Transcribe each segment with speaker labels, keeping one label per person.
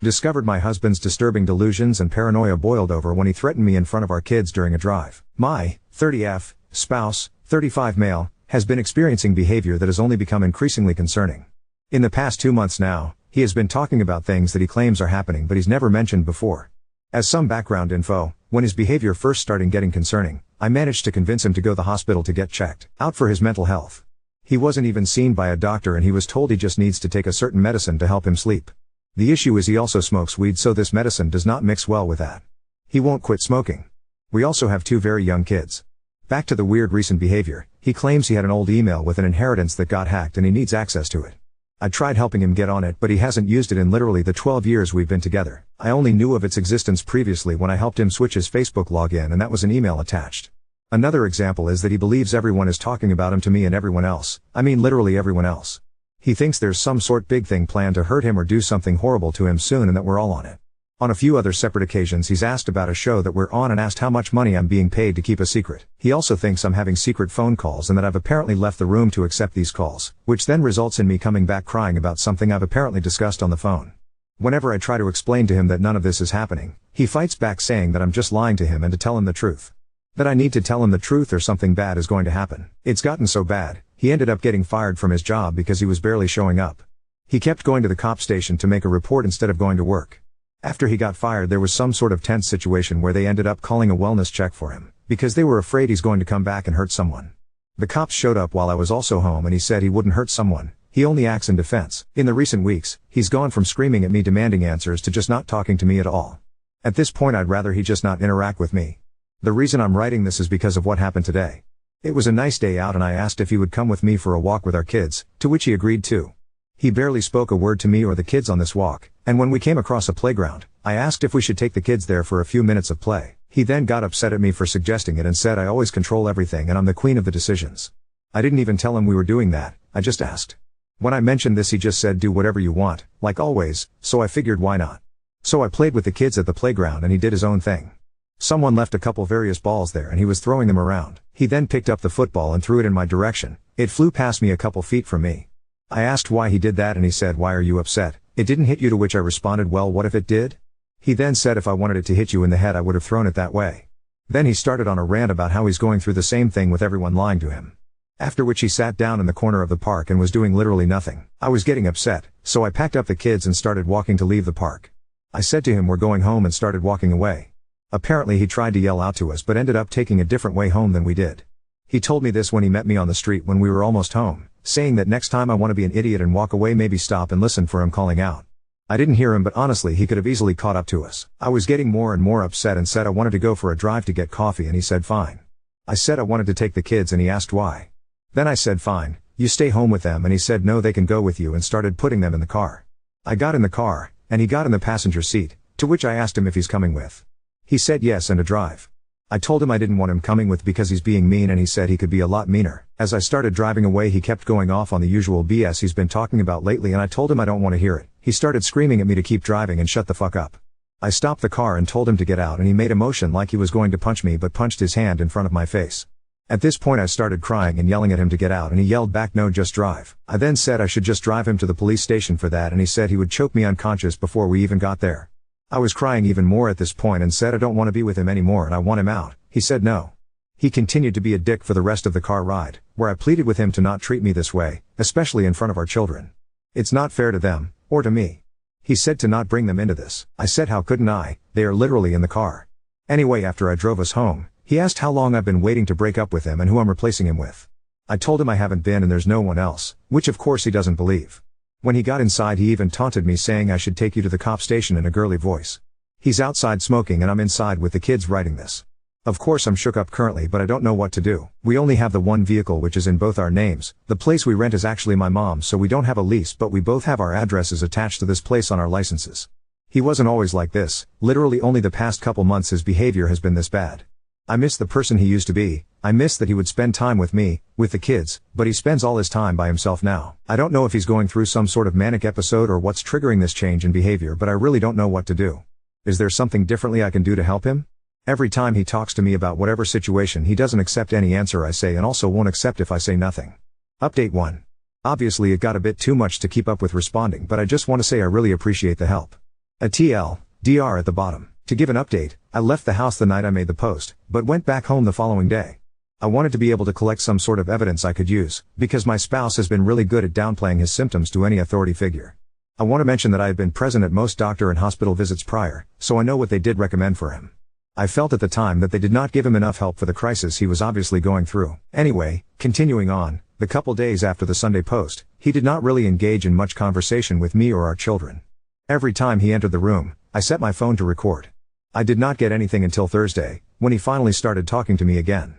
Speaker 1: Discovered my husband's disturbing delusions and paranoia boiled over when he threatened me in front of our kids during a drive. My 30F spouse, 35 male, has been experiencing behavior that has only become increasingly concerning. In the past 2 months now, he has been talking about things that he claims are happening but he's never mentioned before. As some background info, when his behavior first started getting concerning, I managed to convince him to go to the hospital to get checked out for his mental health. He wasn't even seen by a doctor and he was told he just needs to take a certain medicine to help him sleep. The issue is he also smokes weed, so this medicine does not mix well with that. He won't quit smoking. We also have 2 very young kids. Back to the weird recent behavior, he claims he had an old email with an inheritance that got hacked and he needs access to it. I tried helping him get on it, but he hasn't used it in literally the 12 years we've been together. I only knew of its existence previously when I helped him switch his Facebook login, and that was an email attached. Another example is that he believes everyone is talking about him to me and everyone else. I mean literally everyone else. He thinks there's some sort big thing planned to hurt him or do something horrible to him soon and that we're all on it. On a few other separate occasions he's asked about a show that we're on and asked how much money I'm being paid to keep a secret. He also thinks I'm having secret phone calls and that I've apparently left the room to accept these calls, which then results in me coming back crying about something I've apparently discussed on the phone. Whenever I try to explain to him that none of this is happening, he fights back saying that I'm just lying to him and to tell him the truth. That I need to tell him the truth or something bad is going to happen. It's gotten so bad, he ended up getting fired from his job because he was barely showing up. He kept going to the cop station to make a report instead of going to work. After he got fired there was some sort of tense situation where they ended up calling a wellness check for him, because they were afraid he's going to come back and hurt someone. The cops showed up while I was also home and he said he wouldn't hurt someone, he only acts in defense. In the recent weeks, he's gone from screaming at me demanding answers to just not talking to me at all. At this point I'd rather he just not interact with me. The reason I'm writing this is because of what happened today. It was a nice day out and I asked if he would come with me for a walk with our kids, to which he agreed to. He barely spoke a word to me or the kids on this walk, and when we came across a playground, I asked if we should take the kids there for a few minutes of play. He then got upset at me for suggesting it and said I always control everything and I'm the queen of the decisions. I didn't even tell him we were doing that, I just asked. When I mentioned this he just said do whatever you want, like always, so I figured why not. So I played with the kids at the playground and he did his own thing. Someone left a couple various balls there and he was throwing them around. He then picked up the football and threw it in my direction. It flew past me a couple feet from me. I asked why he did that and he said why are you upset? It didn't hit you, to which I responded well what if it did? He then said if I wanted it to hit you in the head I would have thrown it that way. Then he started on a rant about how he's going through the same thing with everyone lying to him. After which he sat down in the corner of the park and was doing literally nothing. I was getting upset, so I packed up the kids and started walking to leave the park. I said to him we're going home and started walking away. Apparently he tried to yell out to us but ended up taking a different way home than we did. He told me this when he met me on the street when we were almost home, saying that next time I want to be an idiot and walk away maybe stop and listen for him calling out. I didn't hear him but honestly he could have easily caught up to us. I was getting more and more upset and said I wanted to go for a drive to get coffee and he said fine. I said I wanted to take the kids and he asked why. Then I said fine, you stay home with them and he said no they can go with you and started putting them in the car. I got in the car, and he got in the passenger seat, to which I asked him if he's coming with. He said yes and to drive. I told him I didn't want him coming with because he's being mean and he said he could be a lot meaner. As I started driving away he kept going off on the usual BS he's been talking about lately and I told him I don't want to hear it. He started screaming at me to keep driving and shut the fuck up. I stopped the car and told him to get out and he made a motion like he was going to punch me but punched his hand in front of my face. At this point I started crying and yelling at him to get out and he yelled back no just drive. I then said I should just drive him to the police station for that and he said he would choke me unconscious before we even got there. I was crying even more at this point and said I don't want to be with him anymore and I want him out. He said no. He continued to be a dick for the rest of the car ride, where I pleaded with him to not treat me this way, especially in front of our children. It's not fair to them, or to me. He said to not bring them into this. I said how couldn't I, they are literally in the car. Anyway after I drove us home, he asked how long I've been waiting to break up with him and who I'm replacing him with. I told him I haven't been and there's no one else, which of course he doesn't believe. When he got inside he even taunted me saying I should take you to the cop station in a girly voice. He's outside smoking and I'm inside with the kids writing this. Of course I'm shook up currently but I don't know what to do. We only have the one vehicle which is in both our names. The place we rent is actually my mom's so we don't have a lease but we both have our addresses attached to this place on our licenses. He wasn't always like this, literally only the past couple months his behavior has been this bad. I miss the person he used to be, I miss that he would spend time with me, with the kids, but he spends all his time by himself now. I don't know if he's going through some sort of manic episode or what's triggering this change in behavior but I really don't know what to do. Is there something differently I can do to help him? Every time he talks to me about whatever situation he doesn't accept any answer I say and also won't accept if I say nothing. Update 1. Obviously it got a bit too much to keep up with responding but I just want to say I really appreciate the help. A TLDR at the bottom. To give an update, I left the house the night I made the post, but went back home the following day. I wanted to be able to collect some sort of evidence I could use, because my spouse has been really good at downplaying his symptoms to any authority figure. I want to mention that I had been present at most doctor and hospital visits prior, so I know what they did recommend for him. I felt at the time that they did not give him enough help for the crisis he was obviously going through. Anyway, continuing on, the couple days after the Sunday post, he did not really engage in much conversation with me or our children. Every time he entered the room, I set my phone to record. I did not get anything until Thursday, when he finally started talking to me again.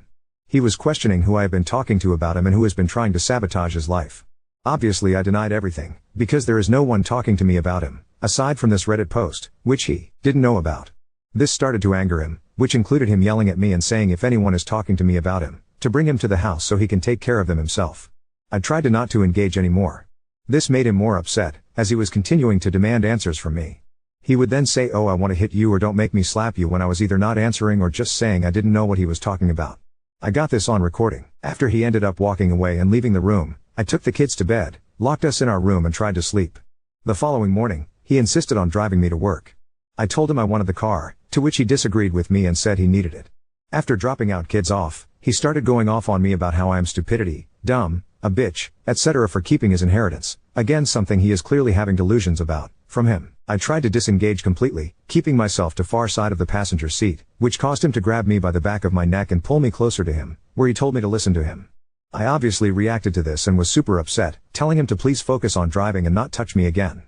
Speaker 1: He was questioning who I have been talking to about him and who has been trying to sabotage his life. Obviously I denied everything, because there is no one talking to me about him, aside from this Reddit post, which he didn't know about. This started to anger him, which included him yelling at me and saying if anyone is talking to me about him, to bring him to the house so he can take care of them himself. I tried to not to engage anymore. This made him more upset, as he was continuing to demand answers from me. He would then say, "Oh, I want to hit you or don't make me slap you," when I was either not answering or just saying I didn't know what he was talking about. I got this on recording. After he ended up walking away and leaving the room, I took the kids to bed, locked us in our room and tried to sleep. The following morning, he insisted on driving me to work. I told him I wanted the car, to which he disagreed with me and said he needed it. After dropping out kids off, he started going off on me about how I am stupidity, dumb, a bitch, etc. for keeping his inheritance, again something he is clearly having delusions about, from him. I tried to disengage completely, keeping myself to far side of the passenger seat, which caused him to grab me by the back of my neck and pull me closer to him, where he told me to listen to him. I obviously reacted to this and was super upset, telling him to please focus on driving and not touch me again.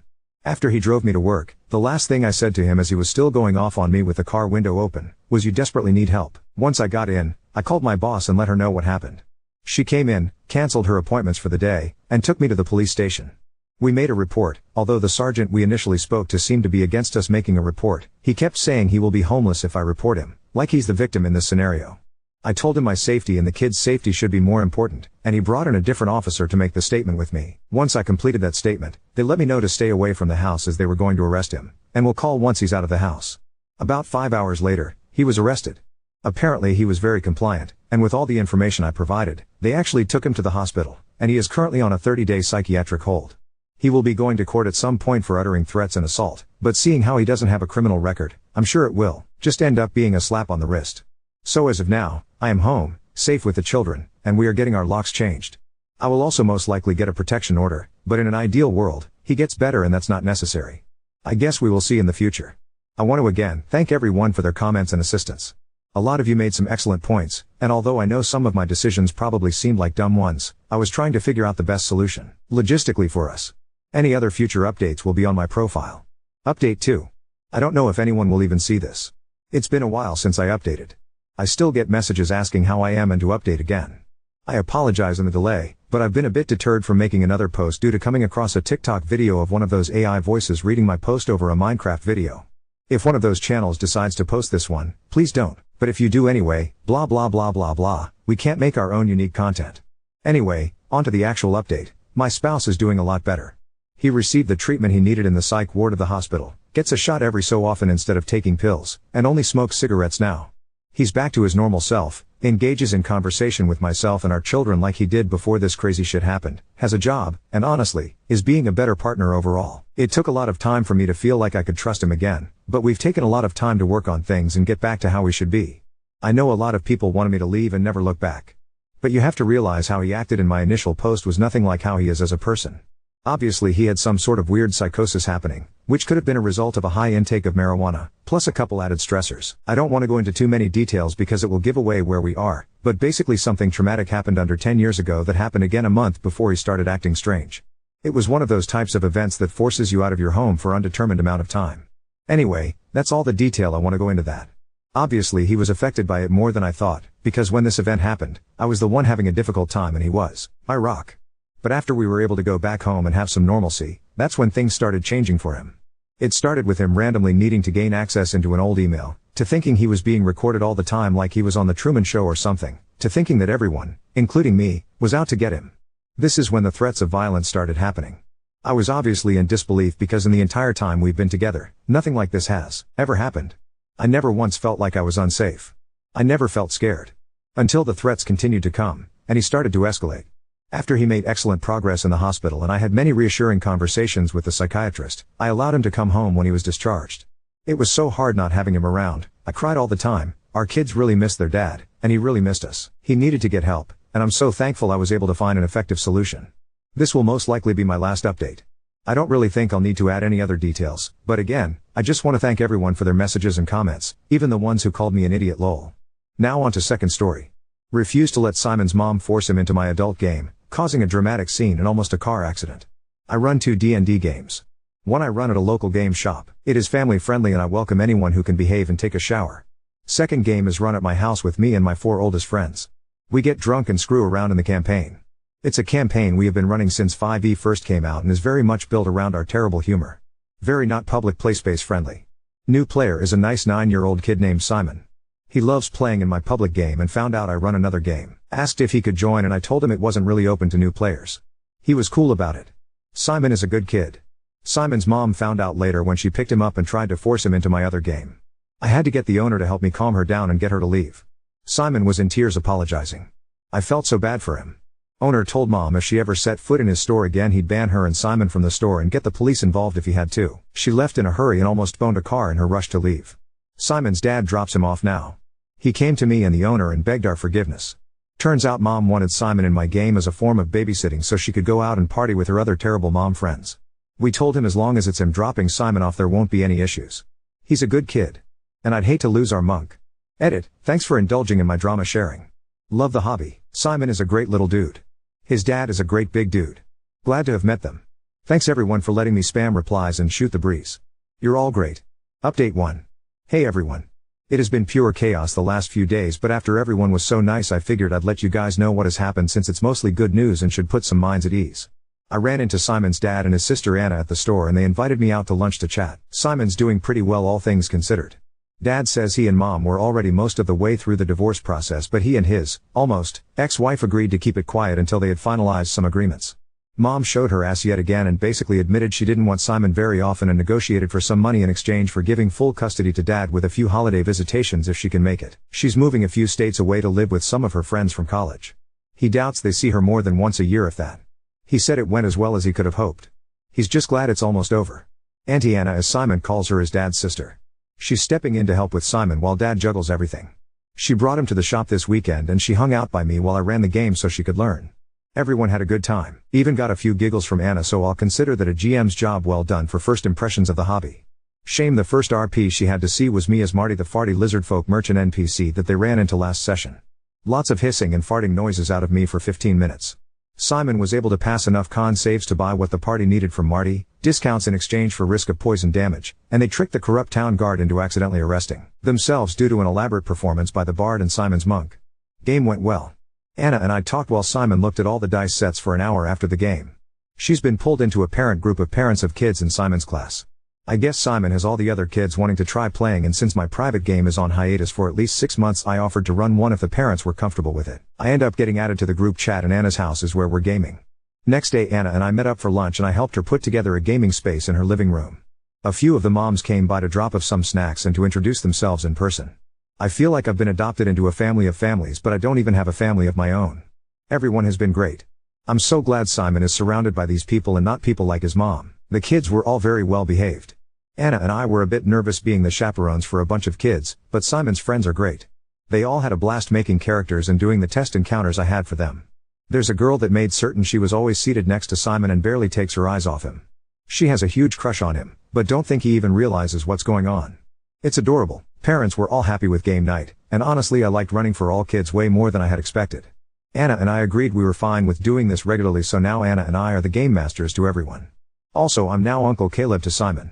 Speaker 1: After he drove me to work, the last thing I said to him as he was still going off on me with the car window open, was, "You desperately need help." Once I got in, I called my boss and let her know what happened. She came in, canceled her appointments for the day, and took me to the police station. We made a report. Although the sergeant we initially spoke to seemed to be against us making a report, he kept saying he will be homeless if I report him, like he's the victim in this scenario. I told him my safety and the kids' safety should be more important, and he brought in a different officer to make the statement with me. Once I completed that statement, they let me know to stay away from the house as they were going to arrest him, and will call once he's out of the house. About 5 hours later, he was arrested. Apparently he was very compliant, and with all the information I provided, they actually took him to the hospital, and he is currently on a 30-day psychiatric hold. He will be going to court at some point for uttering threats and assault, but seeing how he doesn't have a criminal record, I'm sure it will just end up being a slap on the wrist. So as of now, I am home, safe with the children, and we are getting our locks changed. I will also most likely get a protection order, but in an ideal world, he gets better and that's not necessary. I guess we will see in the future. I want to again thank everyone for their comments and assistance. A lot of you made some excellent points, and although I know some of my decisions probably seemed like dumb ones, I was trying to figure out the best solution, logistically for us. Any other future updates will be on my profile. Update 2. I don't know if anyone will even see this. It's been a while since I updated. I still get messages asking how I am and to update again. I apologize on the delay, but I've been a bit deterred from making another post due to coming across a TikTok video of one of those AI voices reading my post over a Minecraft video. If one of those channels decides to post this one, please don't, but if you do anyway, blah blah blah blah blah, we can't make our own unique content. Anyway, on to the actual update. My spouse is doing a lot better. He received the treatment he needed in the psych ward of the hospital, gets a shot every so often instead of taking pills, and only smokes cigarettes now. He's back to his normal self, engages in conversation with myself and our children like he did before this crazy shit happened, has a job, and honestly, is being a better partner overall. It took a lot of time for me to feel like I could trust him again, but we've taken a lot of time to work on things and get back to how we should be. I know a lot of people wanted me to leave and never look back. But you have to realize how he acted in my initial post was nothing like how he is as a person. Obviously he had some sort of weird psychosis happening, which could have been a result of a high intake of marijuana, plus a couple added stressors. I don't want to go into too many details because it will give away where we are, but basically something traumatic happened under 10 years ago that happened again a month before he started acting strange. It was one of those types of events that forces you out of your home for undetermined amount of time. Anyway, that's all the detail I want to go into that. Obviously he was affected by it more than I thought, because when this event happened, I was the one having a difficult time and he was my rock. But after we were able to go back home and have some normalcy, that's when things started changing for him. It started with him randomly needing to gain access into an old email, to thinking he was being recorded all the time like he was on the Truman Show or something, to thinking that everyone, including me, was out to get him. This is when the threats of violence started happening. I was obviously in disbelief because in the entire time we've been together, nothing like this has ever happened. I never once felt like I was unsafe. I never felt scared. Until the threats continued to come, and he started to escalate. After he made excellent progress in the hospital and I had many reassuring conversations with the psychiatrist, I allowed him to come home when he was discharged. It was so hard not having him around. I cried all the time. Our kids really missed their dad, and he really missed us. He needed to get help, and I'm so thankful I was able to find an effective solution. This will most likely be my last update. I don't really think I'll need to add any other details, but again, I just want to thank everyone for their messages and comments, even the ones who called me an idiot lol. Now on to second story. Refused to let Simon's mom force him into my adult game, causing a dramatic scene and almost a car accident. I run 2 D&D games. One I run at a local game shop. It is family friendly and I welcome anyone who can behave and take a shower. Second game is run at my house with me and my 4 oldest friends. We get drunk and screw around in the campaign. It's a campaign we have been running since 5e first came out and is very much built around our terrible humor. Very not public playspace friendly. New player is a nice 9-year-old kid named Simon. He loves playing in my public game and found out I run another game. Asked if he could join and I told him it wasn't really open to new players. He was cool about it. Simon is a good kid. Simon's mom found out later when she picked him up and tried to force him into my other game. I had to get the owner to help me calm her down and get her to leave. Simon was in tears apologizing. I felt so bad for him. Owner told mom if she ever set foot in his store again he'd ban her and Simon from the store and get the police involved if he had to. She left in a hurry and almost boned a car in her rush to leave. Simon's dad drops him off now. He came to me and the owner and begged our forgiveness. Turns out mom wanted Simon in my game as a form of babysitting so she could go out and party with her other terrible mom friends. We told him as long as it's him dropping Simon off there won't be any issues. He's a good kid. And I'd hate to lose our monk. Edit, thanks for indulging in my drama sharing. Love the hobby. Simon is a great little dude. His dad is a great big dude. Glad to have met them. Thanks everyone for letting me spam replies and shoot the breeze. You're all great. Update 1. Hey everyone. It has been pure chaos the last few days but after everyone was so nice I figured I'd let you guys know what has happened since it's mostly good news and should put some minds at ease. I ran into Simon's dad and his sister Anna at the store and they invited me out to lunch to chat. Simon's doing pretty well all things considered. Dad says he and mom were already most of the way through the divorce process but he and his, almost, ex-wife agreed to keep it quiet until they had finalized some agreements. Mom showed her ass yet again and basically admitted she didn't want Simon very often and negotiated for some money in exchange for giving full custody to dad with a few holiday visitations if she can make it. She's moving a few states away to live with some of her friends from college. He doubts they see her more than once a year if that. He said it went as well as he could have hoped. He's just glad it's almost over. Auntie Anna, as Simon calls her, is dad's sister. She's stepping in to help with Simon while dad juggles everything. She brought him to the shop this weekend and she hung out by me while I ran the game so she could learn. Everyone had a good time. Even got a few giggles from Anna so I'll consider that a GM's job well done for first impressions of the hobby. Shame the first RP she had to see was me as Marty the farty lizardfolk merchant NPC that they ran into last session. Lots of hissing and farting noises out of me for 15 minutes. Simon was able to pass enough con saves to buy what the party needed from Marty, discounts in exchange for risk of poison damage, and they tricked the corrupt town guard into accidentally arresting themselves due to an elaborate performance by the bard and Simon's monk. Game went well. Anna and I talked while Simon looked at all the dice sets for an hour after the game. She's been pulled into a parent group of parents of kids in Simon's class. I guess Simon has all the other kids wanting to try playing and since my private game is on hiatus for at least 6 months I offered to run one if the parents were comfortable with it. I end up getting added to the group chat and Anna's house is where we're gaming. Next day Anna and I met up for lunch and I helped her put together a gaming space in her living room. A few of the moms came by to drop off some snacks and to introduce themselves in person. I feel like I've been adopted into a family of families but I don't even have a family of my own. Everyone has been great. I'm so glad Simon is surrounded by these people and not people like his mom. The kids were all very well behaved. Anna and I were a bit nervous being the chaperones for a bunch of kids, but Simon's friends are great. They all had a blast making characters and doing the test encounters I had for them. There's a girl that made certain she was always seated next to Simon and barely takes her eyes off him. She has a huge crush on him, but don't think he even realizes what's going on. It's adorable. Parents were all happy with game night, and honestly I liked running for all kids way more than I had expected. Anna and I agreed we were fine with doing this regularly so now Anna and I are the game masters to everyone. Also I'm now Uncle Caleb to Simon.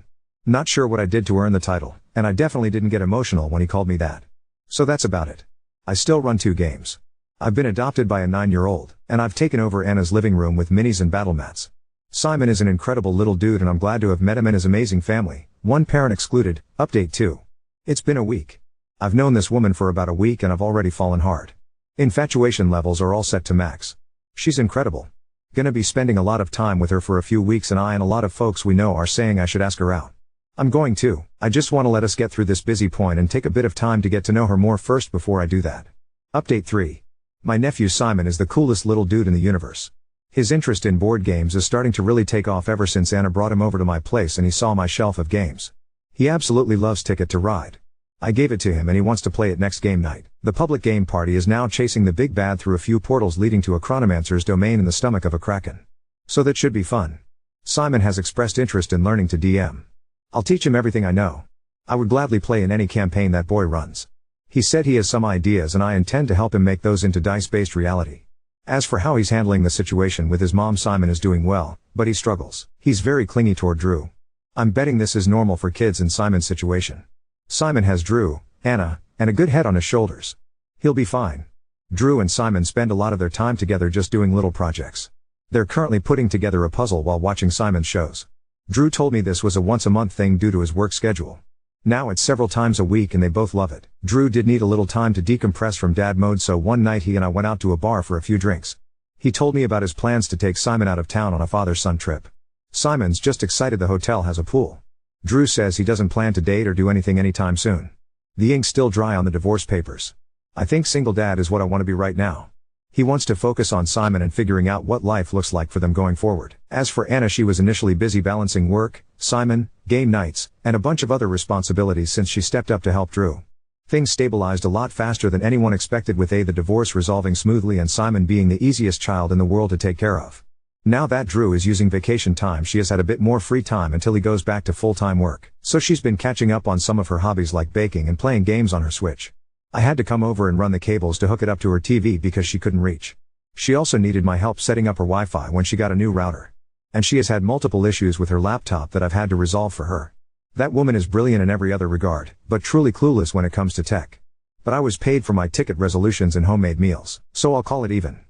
Speaker 1: Not sure what I did to earn the title, and I definitely didn't get emotional when he called me that. So that's about it. I still run 2 games. I've been adopted by a 9-year-old, and I've taken over Anna's living room with minis and battle mats. Simon is an incredible little dude and I'm glad to have met him and his amazing family, one parent excluded. Update 2. It's been a week. I've known this woman for about a week and I've already fallen hard. Infatuation levels are all set to max. She's incredible. Gonna be spending a lot of time with her for a few weeks and I and a lot of folks we know are saying I should ask her out. I'm going to. I just want to let us get through this busy point and take a bit of time to get to know her more first before I do that. Update 3. My nephew Simon is the coolest little dude in the universe. His interest in board games is starting to really take off ever since Anna brought him over to my place and he saw my shelf of games. He absolutely loves Ticket to Ride. I gave it to him and he wants to play it next game night. The public game party is now chasing the big bad through a few portals leading to a chronomancer's domain in the stomach of a kraken. So that should be fun. Simon has expressed interest in learning to DM. I'll teach him everything I know. I would gladly play in any campaign that boy runs. He said he has some ideas and I intend to help him make those into dice-based reality. As for how he's handling the situation with his mom, Simon is doing well, but he struggles. He's very clingy toward Drew. I'm betting this is normal for kids in Simon's situation. Simon has Drew, Anna, and a good head on his shoulders. He'll be fine. Drew and Simon spend a lot of their time together just doing little projects. They're currently putting together a puzzle while watching Simon's shows. Drew told me this was a once-a-month thing due to his work schedule. Now it's several times a week and they both love it. Drew did need a little time to decompress from dad mode, so one night he and I went out to a bar for a few drinks. He told me about his plans to take Simon out of town on a father-son trip. Simon's just excited the hotel has a pool. Drew says he doesn't plan to date or do anything anytime soon. The ink's still dry on the divorce papers. I think single dad is what I want to be right now. He wants to focus on Simon and figuring out what life looks like for them going forward. As for Anna, she was initially busy balancing work, Simon, game nights, and a bunch of other responsibilities since she stepped up to help Drew. Things stabilized a lot faster than anyone expected, with the divorce resolving smoothly and Simon being the easiest child in the world to take care of. Now that Drew is using vacation time, she has had a bit more free time until he goes back to full-time work. So she's been catching up on some of her hobbies like baking and playing games on her Switch. I had to come over and run the cables to hook it up to her TV because she couldn't reach. She also needed my help setting up her Wi-Fi when she got a new router. And she has had multiple issues with her laptop that I've had to resolve for her. That woman is brilliant in every other regard, but truly clueless when it comes to tech. But I was paid for my ticket resolutions and homemade meals, so I'll call it even.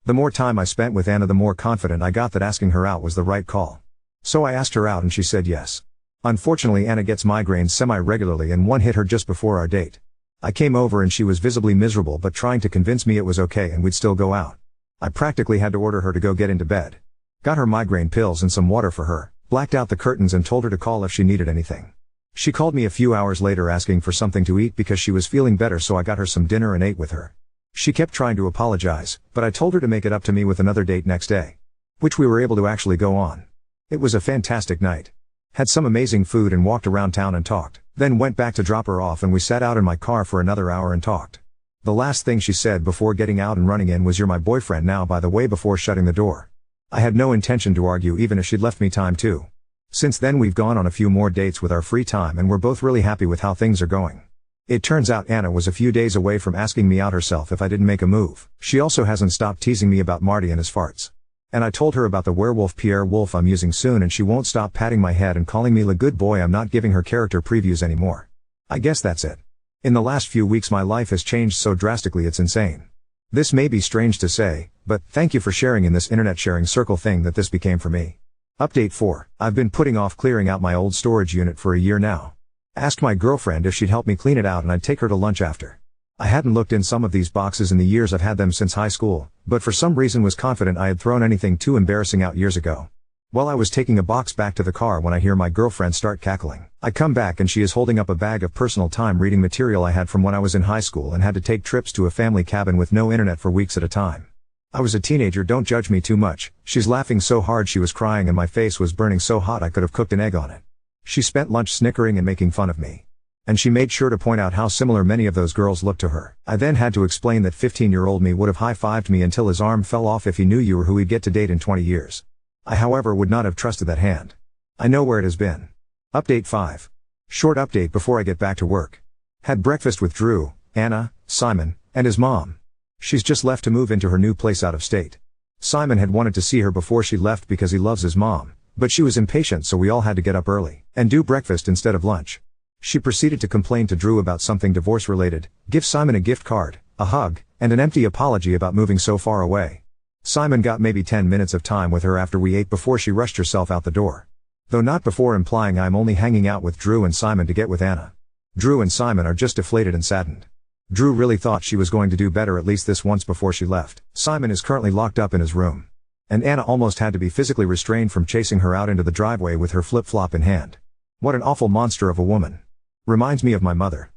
Speaker 1: The more time I spent with Anna, the more confident I got that asking her out was the right call. So I asked her out and she said yes. Unfortunately, Anna gets migraines semi-regularly and one hit her just before our date. I came over and she was visibly miserable but trying to convince me it was okay and we'd still go out. I practically had to order her to go get into bed. Got her migraine pills and some water for her, blacked out the curtains and told her to call if she needed anything. She called me a few hours later asking for something to eat because she was feeling better, so I got her some dinner and ate with her. She kept trying to apologize, but I told her to make it up to me with another date next day. Which we were able to actually go on. It was a fantastic night. Had some amazing food and walked around town and talked, then went back to drop her off and we sat out in my car for another hour and talked. The last thing she said before getting out and running in was, "You're my boyfriend now, by the way," before shutting the door. I had no intention to argue even if she'd left me time to. Since then we've gone on a few more dates with our free time and we're both really happy with how things are going. It turns out Anna was a few days away from asking me out herself if I didn't make a move. She also hasn't stopped teasing me about Marty and his farts. And I told her about the werewolf Pierre Wolf I'm using soon and she won't stop patting my head and calling me the good boy. I'm not giving her character previews anymore. I guess that's it. In the last few weeks my life has changed so drastically it's insane. This may be strange to say, but thank you for sharing in this internet sharing circle thing that this became for me. Update 4. I've been putting off clearing out my old storage unit for a year now. Asked my girlfriend if she'd help me clean it out and I'd take her to lunch after. I hadn't looked in some of these boxes in the years I've had them since high school, but for some reason was confident I had thrown anything too embarrassing out years ago. Well, I was taking a box back to the car when I hear my girlfriend start cackling. I come back and she is holding up a bag of personal time reading material I had from when I was in high school and had to take trips to a family cabin with no internet for weeks at a time. I was a teenager, don't judge me too much. She's laughing so hard she was crying and my face was burning so hot I could have cooked an egg on it. She spent lunch snickering and making fun of me. And she made sure to point out how similar many of those girls looked to her. I then had to explain that 15-year-old me would have high-fived me until his arm fell off if he knew you were who he'd get to date in 20 years. I however would not have trusted that hand. I know where it has been. Update 5. Short update before I get back to work. Had breakfast with Drew, Anna, Simon, and his mom. She's just left to move into her new place out of state. Simon had wanted to see her before she left because he loves his mom, but she was impatient, so we all had to get up early and do breakfast instead of lunch. She proceeded to complain to Drew about something divorce related, give Simon a gift card, a hug, and an empty apology about moving so far away. Simon got maybe 10 minutes of time with her after we ate before she rushed herself out the door. Though not before implying I'm only hanging out with Drew and Simon to get with Anna. Drew and Simon are just deflated and saddened. Drew really thought she was going to do better at least this once before she left. Simon is currently locked up in his room. And Anna almost had to be physically restrained from chasing her out into the driveway with her flip-flop in hand. What an awful monster of a woman. Reminds me of my mother.